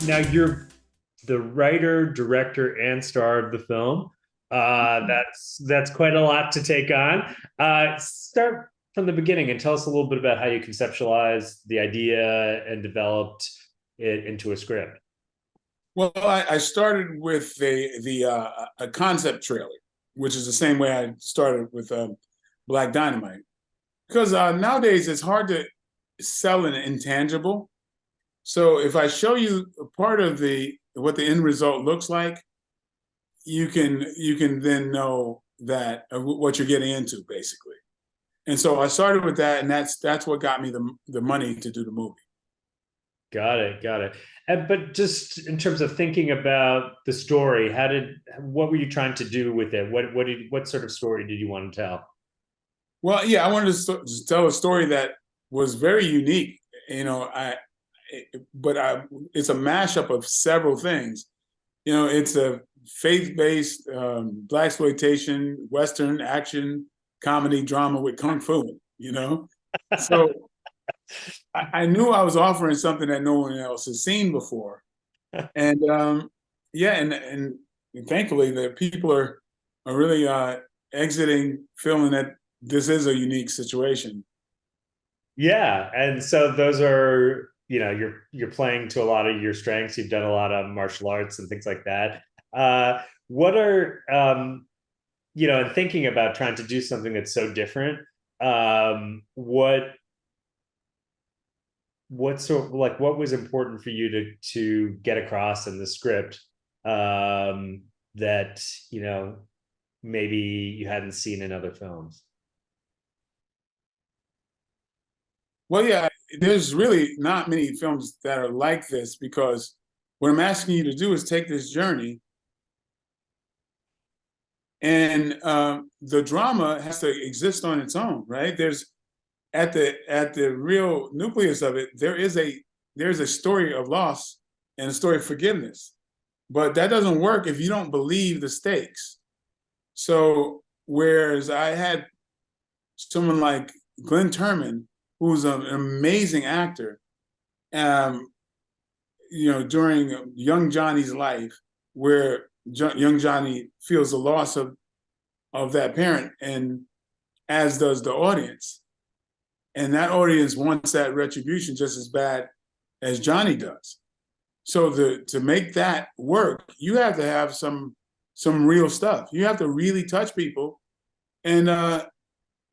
Now you're the writer, director, and star of the film. That's quite a lot to take on. Start from the beginning and tell us a little bit about how you conceptualized the idea and developed it into a script. Well, I started with a concept trailer, which is the same way I started with Black Dynamite. Because nowadays it's hard to sell an intangible. So if I show you a part of the what the end result looks like, you can then know that what you're getting into, basically. And so I started with that, and that's what got me the money to do the movie. Got it, got it. But just in terms of thinking about the story, what were you trying to do with it? What sort of story did you want to tell? Well, yeah, I wanted to tell a story that was very unique. But it's a mashup of several things. It's a faith-based blaxploitation, Western action, comedy, drama with kung fu. So I knew I was offering something that no one else has seen before, and yeah, and thankfully the people are really exiting feeling that this is a unique situation. Yeah, and so those are, you're playing to a lot of your strengths. You've done a lot of martial arts and things like that. What are and thinking about trying to do something that's so different, what sort of like what was important for you to get across in the script, that maybe you hadn't seen in other films? Well, yeah, there's really not many films that are like this because what I'm asking you to do is take this journey, and the drama has to exist on its own, right? There's at the real nucleus of it, there's a story of loss and a story of forgiveness, but that doesn't work if you don't believe the stakes. So whereas I had someone like Glenn Turman, who's an amazing actor, um, during young Johnny's life, where young Johnny feels the loss of that parent, and as does the audience. And that audience wants that retribution just as bad as Johnny does. So to make that work, you have to have some real stuff. You have to really touch people, and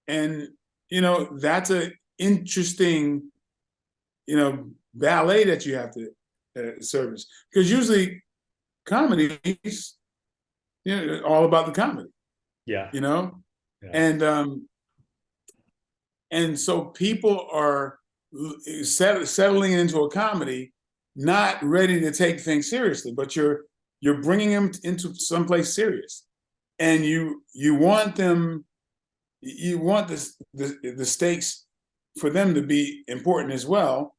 and that's a interesting ballet that you have to service, because usually comedies all about the comedy, Yeah, you know yeah. and and so people are settling into a comedy, not ready to take things seriously, but you're bringing them into someplace serious, and you want them, you want the stakes for them to be important as well.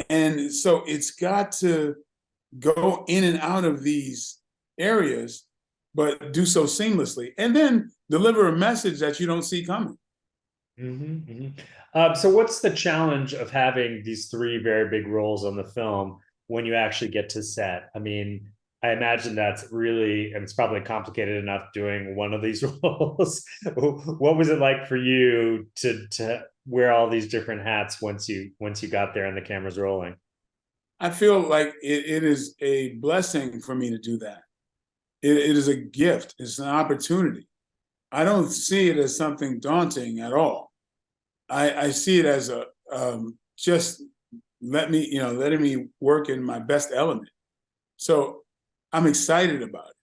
And so it's got to go in and out of these areas, but do so seamlessly, and then deliver a message that you don't see coming. So what's the challenge of having these three very big roles on the film when you actually get to set? I mean, I imagine that's really, and it's probably complicated enough doing one of these roles. What was it like for you to wear all these different hats once you got there and the camera's rolling? I feel like it is a blessing for me to do that. It is a gift. It's an opportunity. I don't see it as something daunting at all. I see it as a just letting me work in my best element. So I'm excited about it.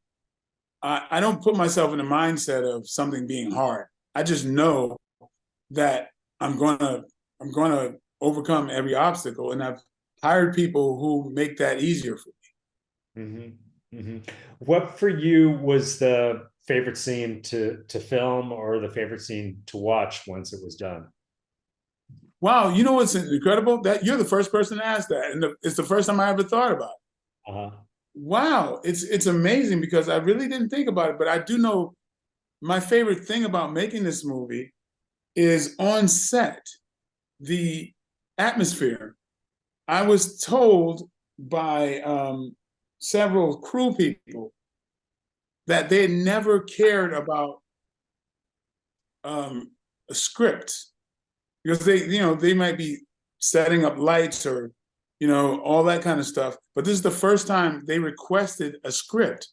I don't put myself in the mindset of something being hard. I just know that I'm gonna overcome every obstacle, and I've hired people who make that easier for Mm-hmm. Mm-hmm. What for you was the favorite scene to film, or the favorite scene to watch once it was done? Wow, you know what's incredible? That you're the first person to ask that, and it's the first time I ever thought about it. Uh-huh. Wow, it's amazing because I really didn't think about it, but I do know my favorite thing about making this movie is on set, the atmosphere. I was told by several crew people that they never cared about a script, because they might be setting up lights or all that kind of stuff. But this is the first time they requested a script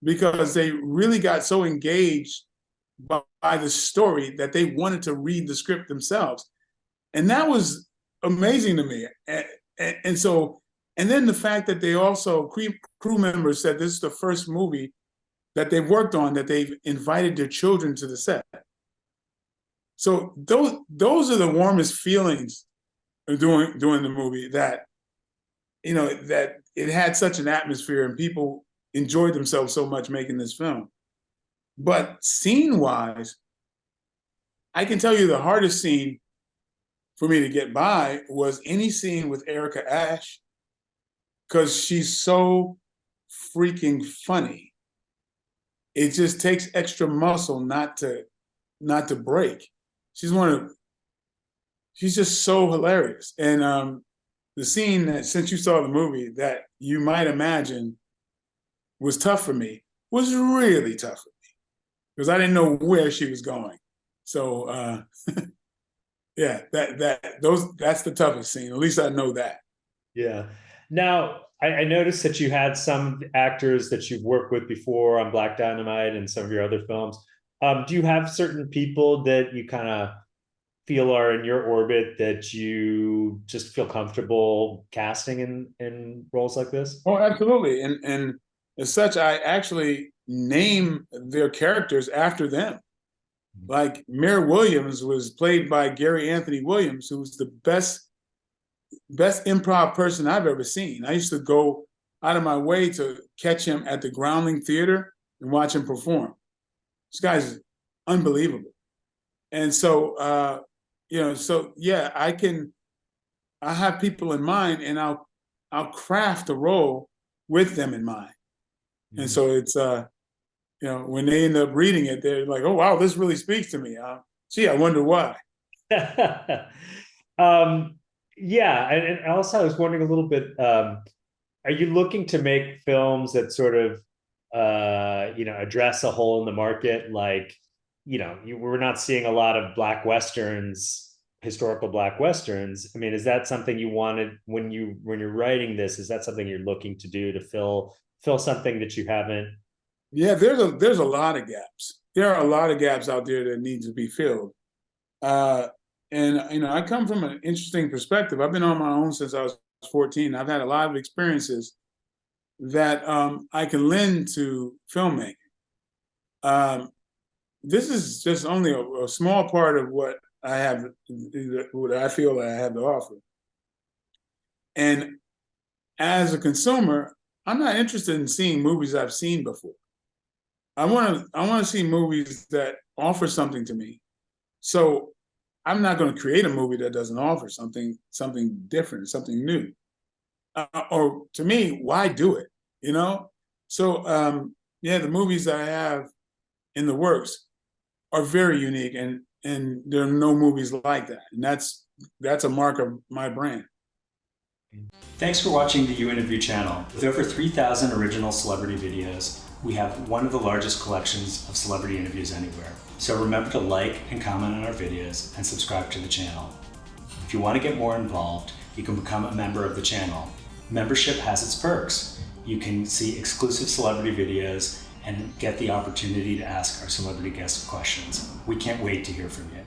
because they really got so engaged by the story that they wanted to read the script themselves. And that was amazing to me. And so, and then the fact that they also, crew members said this is the first movie that they've worked on that they've invited their children to the set. So those are the warmest feelings during the movie, that that it had such an atmosphere and people enjoyed themselves so much making this film. But scene-wise, I can tell you the hardest scene for me to get by was any scene with Erica Ash, because she's so freaking funny. It just takes extra muscle not to break. She's just so hilarious. And the scene that, since you saw the movie, that you might imagine was tough for me, was really tough for me, because I didn't know where she was going. So yeah, that's the toughest scene. At least I know that. Yeah. Now, I noticed that you had some actors that you've worked with before on Black Dynamite and some of your other films. Do you have certain people that you kind of feel are in your orbit that you just feel comfortable casting in roles like this? Oh, absolutely. And as such, I actually name their characters after them. Like Mayor Williams was played by Gary Anthony Williams, who's the best improv person I've ever seen. I used to go out of my way to catch him at the Groundling Theater and watch him perform. This guy's unbelievable. And so, so yeah, I have people in mind, and I'll craft a role with them in mind. Mm-hmm. And so it's, when they end up reading it, they're like, oh, wow, this really speaks to me. Gee, I wonder why. Yeah. And also I was wondering a little bit, are you looking to make films that sort of, address a hole in the market? Like, we're not seeing a lot of Black Westerns, historical Black Westerns. I mean, is that something you wanted when you're writing this? Is that something you're looking to do to fill something that you haven't? Yeah, there's a lot of gaps. There are a lot of gaps out there that need to be filled. And I come from an interesting perspective. I've been on my own since I was 14. I've had a lot of experiences that I can lend to filmmaking. This is just only a small part of what I have, what I feel I have to offer. And as a consumer, I'm not interested in seeing movies I've seen before. I want to see movies that offer something to me. So I'm not going to create a movie that doesn't offer something different, something new. Or to me, why do it? So yeah, the movies that I have in the works are very unique, and there are no movies like that. And that's a mark of my brand. Thanks for watching the You Interview channel. With over 3,000 original celebrity videos, we have one of the largest collections of celebrity interviews anywhere. So remember to like and comment on our videos and subscribe to the channel. If you want to get more involved, you can become a member of the channel. Membership has its perks. You can see exclusive celebrity videos and get the opportunity to ask our celebrity guests questions. We can't wait to hear from you.